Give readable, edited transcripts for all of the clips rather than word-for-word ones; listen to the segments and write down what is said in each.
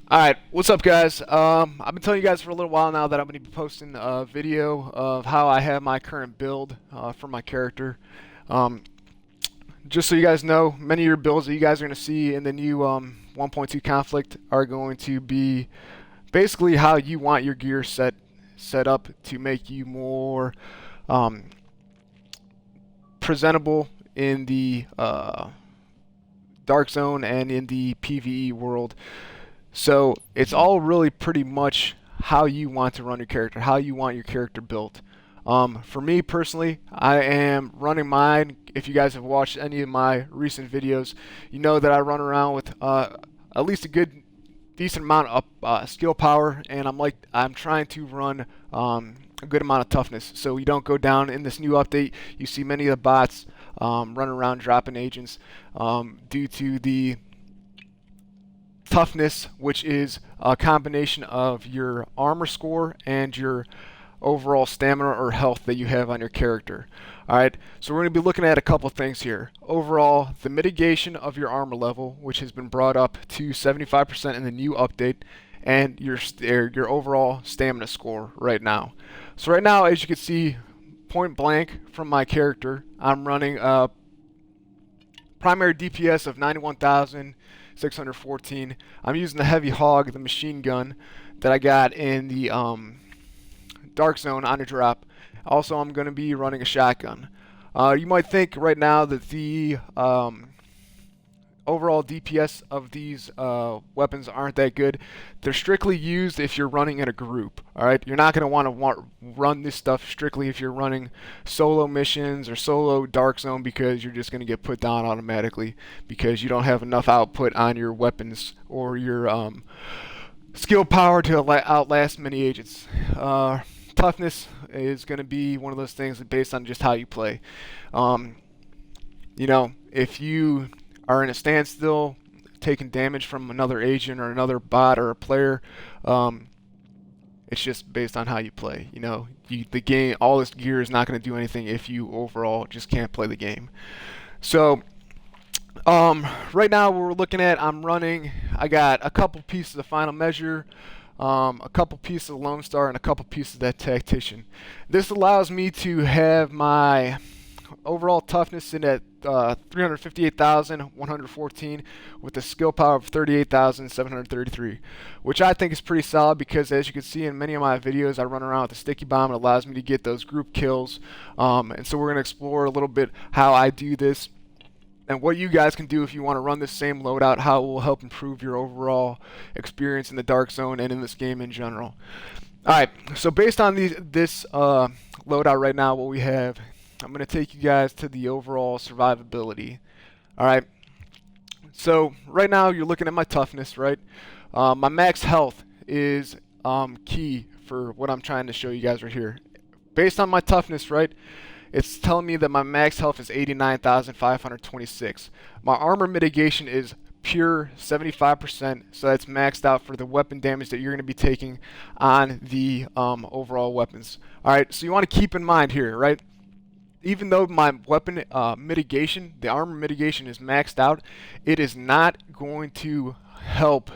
Alright, what's up guys? I've been telling you guys for a little while now that I'm going to be posting a video of how I have my current build for my character. Um, just so you guys know, many of your builds that you guys are going to see in the new 1.2 conflict are going to be basically how you want your gear set up to make you more um, presentable in the Dark Zone and in the PvE world. So it's all really pretty much how you want to run your character, how you want your character built. For me personally, I am running mine. If you guys have watched any of my recent videos, you know that I run around with at least a decent amount of skill power, and I'm trying to run a good amount of toughness, so you don't go down. In this new update, you see many of the bots running around dropping agents due to the toughness, which is a combination of your armor score and your overall stamina or health that you have on your character. Alright, so we're going to be looking at a couple things here. Overall, the mitigation of your armor level, which has been brought up to 75% in the new update, and your overall stamina score right now. So right now, as you can see, point blank from my character, I'm running a primary DPS of 91,614. I'm using the heavy hog, the machine gun that I got in the Dark Zone on a drop. Also, I'm going to be running a shotgun. You might think right now that the overall DPS of these weapons aren't that good. They're strictly used if you're running in a group. Alright, you're not going to want to run this stuff strictly if you're running solo missions or solo Dark Zone, because you're just going to get put down automatically because you don't have enough output on your weapons or your skill power to outlast many agents. Toughness is going to be one of those things based on just how you play. If you are in a standstill, taking damage from another agent or another bot or a player, it's just based on how you play. The game, all this gear is not going to do anything if you overall just can't play the game. So right now we're looking at, I got a couple pieces of Final Measure, a couple pieces of Lone Star, and a couple pieces of that Tactician. This allows me to have my overall toughness in at 358,114 with a skill power of 38,733, which I think is pretty solid because, as you can see in many of my videos, I run around with a sticky bomb. It allows me to get those group kills, and so we're going to explore a little bit how I do this and what you guys can do if you want to run this same loadout, how it will help improve your overall experience in the Dark Zone and in this game in general. Alright, so based on this loadout right now, what we have, I'm going to take you guys to the overall survivability. Alright, so right now you're looking at my toughness, right? My max health is key for what I'm trying to show you guys right here. Based on my toughness, right, it's telling me that my max health is 89,526. My armor mitigation is pure 75%, so that's maxed out for the weapon damage that you're going to be taking on the overall weapons. Alright, so you want to keep in mind here, right? Even though my weapon mitigation, the armor mitigation is maxed out, it is not going to help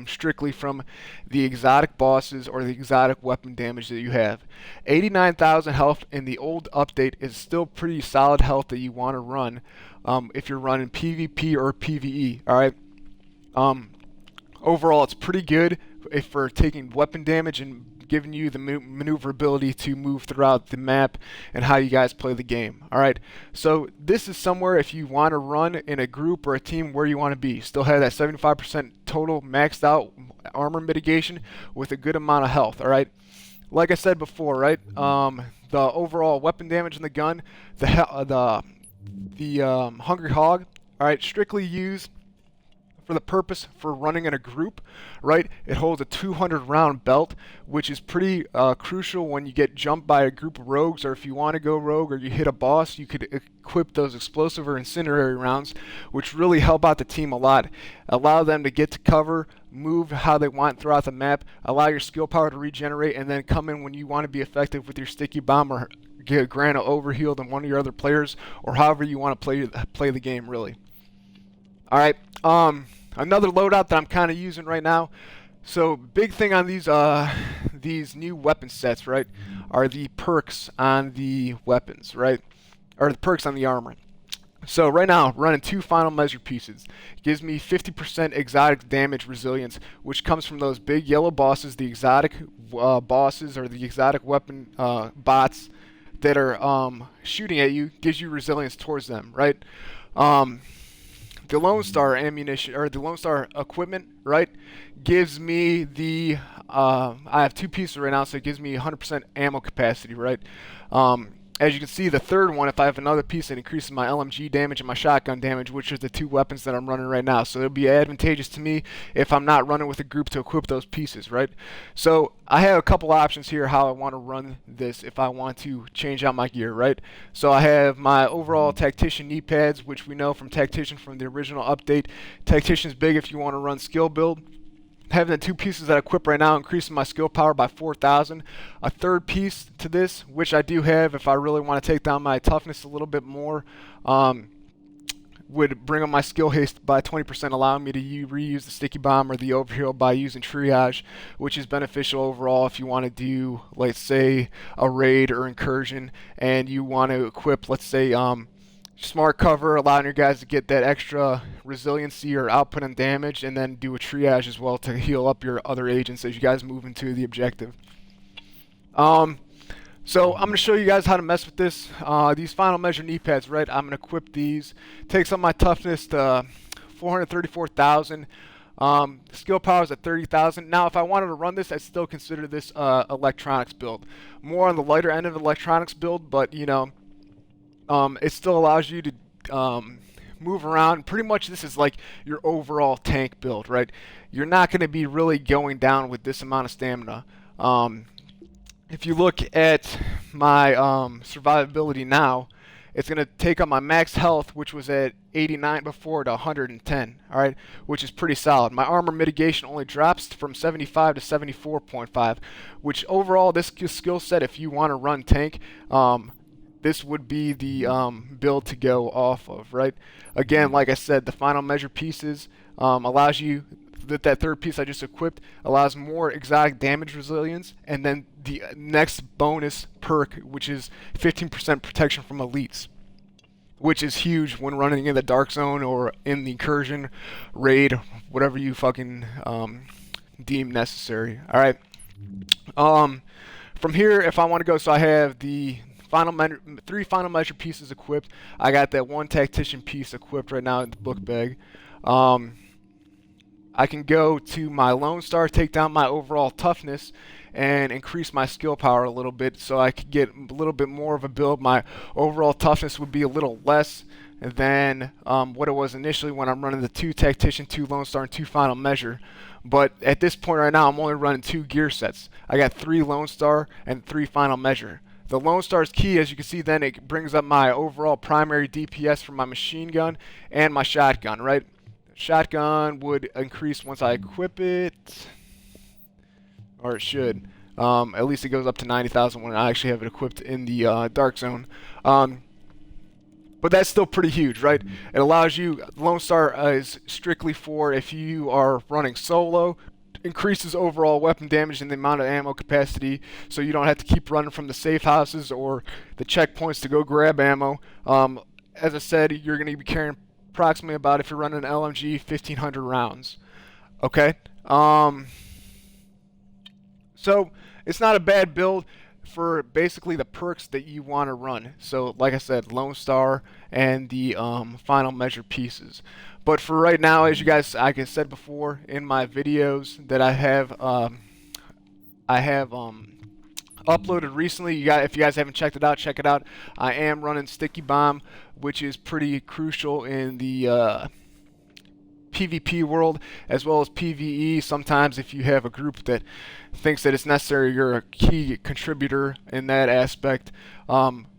strictly from the exotic bosses or the exotic weapon damage that you have. 89,000 health in the old update is still pretty solid health that you want to run if you're running PvP or PvE. Alright, overall it's pretty good for taking weapon damage and giving you the maneuverability to move throughout the map and how you guys play the game. Alright, so this is somewhere if you want to run in a group or a team where you want to be. Still have that 75% total maxed out armor mitigation with a good amount of health. Alright, like I said before, right, the overall weapon damage in the gun, the Hungry Hog, alright, strictly used for the purpose for running in a group, right? It holds a 200 round belt, which is pretty crucial when you get jumped by a group of rogues, or if you want to go rogue or you hit a boss, you could equip those explosive or incendiary rounds, which really help out the team a lot. Allow them to get to cover, move how they want throughout the map, allow your skill power to regenerate, and then come in when you want to be effective with your sticky bomb or grant an overheal than one of your other players, or however you want to play the game, really. Alright, Another loadout that I'm kind of using right now. So big thing on these new weapon sets, right, are the perks on the weapons, right, or the perks on the armor. So right now, running 2 final measure pieces. It gives me 50% exotic damage resilience, which comes from those big yellow bosses, the exotic bosses or the exotic weapon bots that are shooting at you. Gives you resilience towards them, right? The Lone Star ammunition or the Lone Star equipment, right, gives me the I have 2 pieces right now, so it gives me 100% ammo capacity, right? As you can see, the third one, if I have another piece, it increases my LMG damage and my shotgun damage, which are the 2 weapons that I'm running right now. So it'll be advantageous to me if I'm not running with a group to equip those pieces, right? So I have a couple options here how I want to run this if I want to change out my gear, right? So I have my overall Tactician knee pads, which we know from Tactician from the original update. Tactician's big if you want to run skill build. Having the 2 pieces that I equip right now, increasing my skill power by 4,000. A third piece to this, which I do have if I really want to take down my toughness a little bit more, would bring up my skill haste by 20%, allowing me to reuse the sticky bomb or the overheal by using triage, which is beneficial overall if you want to do, let's say, a raid or incursion, and you want to equip, let's say, smart cover, allowing your guys to get that extra resiliency or output and damage, and then do a triage as well to heal up your other agents as you guys move into the objective. So I'm going to show you guys how to mess with this. These final measure knee pads, right? I'm going to equip these. Takes up my toughness to 434,000. Skill power is at 30,000. Now, if I wanted to run this, I'd still consider this electronics build. More on the lighter end of electronics build, but you know, it still allows you to move around. Pretty much this is like your overall tank build, right? You're not going to be really going down with this amount of stamina. If you look at my survivability now, it's going to take up my max health, which was at 89 before, to 110, all right, which is pretty solid. My armor mitigation only drops from 75 to 74.5, which overall this skill set, if you want to run tank, this would be the build to go off of, right? Again, like I said, the final measure pieces allows you, that third piece I just equipped allows more exotic damage resilience, and then the next bonus perk, which is 15% protection from elites, which is huge when running in the dark zone or in the incursion, raid, whatever you fucking deem necessary. All right. From here, if I want to go, so I have the three final measure pieces equipped. I got that 1 tactician piece equipped right now in the book bag. I can go to my Lone Star, take down my overall toughness, and increase my skill power a little bit so I could get a little bit more of a build. My overall toughness would be a little less than what it was initially when I'm running the 2 Tactician, 2 Lone Star, and 2 Final Measure. But at this point right now, I'm only running 2 gear sets. I got 3 Lone Star and 3 Final Measure. The Lone Star is key, as you can see. Then it brings up my overall primary DPS for my machine gun and my shotgun, right? Shotgun would increase once I equip it, or it should. At least it goes up to 90,000 when I actually have it equipped in the dark zone. But that's still pretty huge, right? It allows you, Lone Star is strictly for if you are running solo, increases overall weapon damage and the amount of ammo capacity, so you don't have to keep running from the safe houses or the checkpoints to go grab ammo. As I said, you're going to be carrying approximately about, if you're running an LMG, 1,500 rounds. Okay? So it's not a bad build for basically the perks that you want to run. So like I said, Lone Star and the final measure pieces. But for right now, as you guys, like I said before in my videos that I have uploaded recently, if you guys haven't checked it out, check it out. I am running Sticky Bomb, which is pretty crucial in the PvP world as well as PvE. Sometimes if you have a group that thinks that it's necessary, you're a key contributor in that aspect,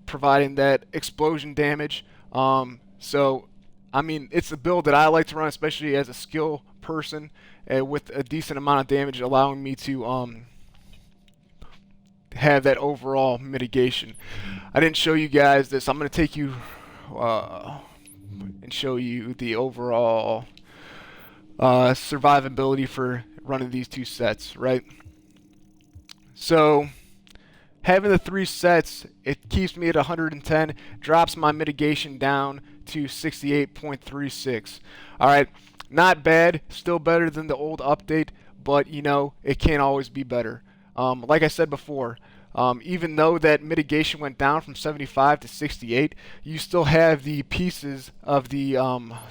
providing that explosion damage. So I mean, it's a build that I like to run, especially as a skill person, with a decent amount of damage, allowing me to have that overall mitigation. I didn't show you guys this. I'm going to take you and show you the overall survivability for running these 2 sets, right? So having the 3 sets, it keeps me at 110, drops my mitigation down to 68.36. All right, not bad, still better than the old update, but you know, it can't always be better. Like I said before, even though that mitigation went down from 75 to 68, you still have the pieces of the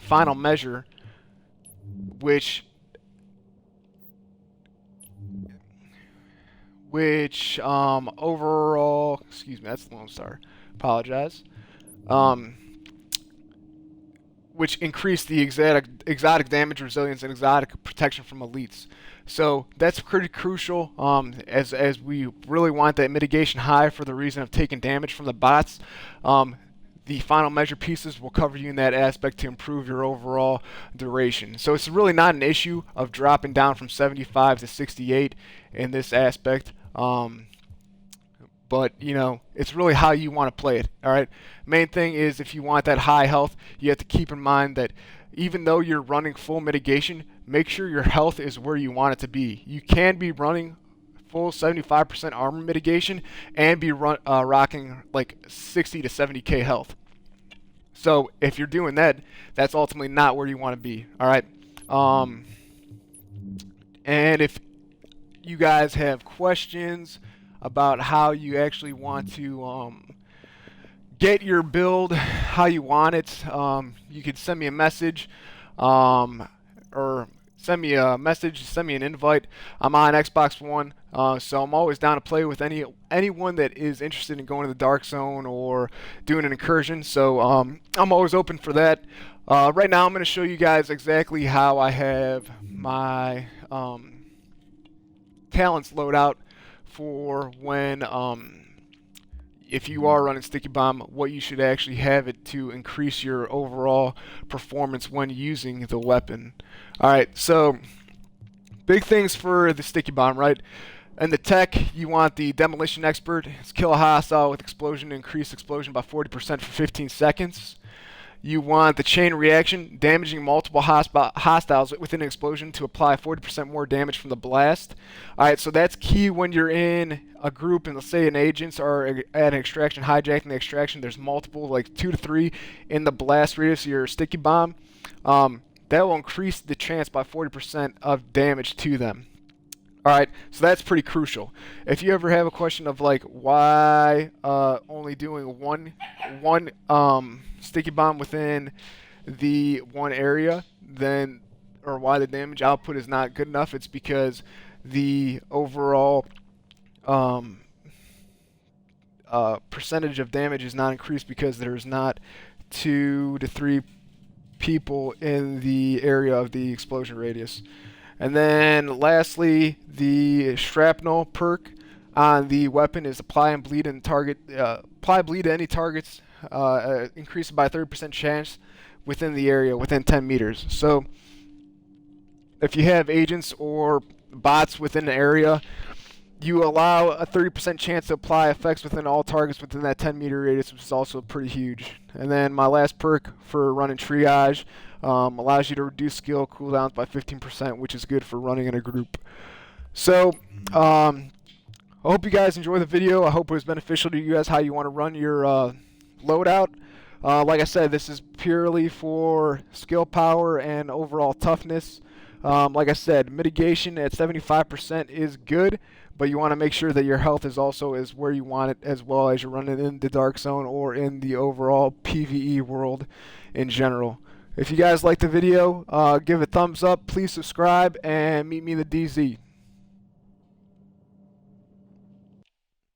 final measure, which overall, excuse me, that's the Lone Star, apologize, which increased the exotic damage, resilience, and exotic protection from elites. So that's pretty crucial, as we really want that mitigation high for the reason of taking damage from the bots. The final measure pieces will cover you in that aspect to improve your overall duration. So it's really not an issue of dropping down from 75 to 68 in this aspect. But you know, it's really how you want to play it. All right. Main thing is, if you want that high health, you have to keep in mind that even though you're running full mitigation, make sure your health is where you want it to be. You can be running full 75% armor mitigation and be rocking like 60 to 70k health. So if you're doing that, that's ultimately not where you want to be. All right. And if you guys have questions about how you actually want to get your build how you want it, you could send me a message, or send me an invite. I'm on Xbox One, so I'm always down to play with anyone that is interested in going to the Dark Zone or doing an incursion. So I'm always open for that. Right now I'm going to show you guys exactly how I have my talents load out for when if you are running Sticky Bomb, what you should actually have it to increase your overall performance when using the weapon. Alright, so big things for the Sticky Bomb, right? And the tech, you want the Demolition Expert. It's kill a hostile with explosion, increase explosion by 40% for 15 seconds. You want the chain reaction, damaging multiple hostiles within an explosion to apply 40% more damage from the blast. Alright, so that's key when you're in a group and let's say an agents are at an extraction, hijacking the extraction. There's multiple, like 2 to 3 in the blast radius of your Sticky Bomb. That will increase the chance by 40% of damage to them. Alright, so that's pretty crucial. If you ever have a question of like why only doing one Sticky Bomb within the one area, then, or why the damage output is not good enough, it's because the overall percentage of damage is not increased because there's not 2 to 3 people in the area of the explosion radius. And then lastly, the shrapnel perk on the weapon is apply and bleed and target. Apply bleed to any targets, increased by 30% chance within the area within 10 meters. So if you have agents or bots within the area, you allow a 30% chance to apply effects within all targets within that 10-meter radius, which is also pretty huge. And then my last perk for running triage allows you to reduce skill cooldowns by 15%, which is good for running in a group. So I hope you guys enjoy the video. I hope it was beneficial to you guys how you want to run your loadout. Like I said, this is purely for skill power and overall toughness. Like I said, mitigation at 75% is good, but you want to make sure that your health is also where you want it, as well as you're running in the Dark Zone or in the overall PvE world in general. If you guys like the video, give it a thumbs up, please subscribe, and meet me in the DZ.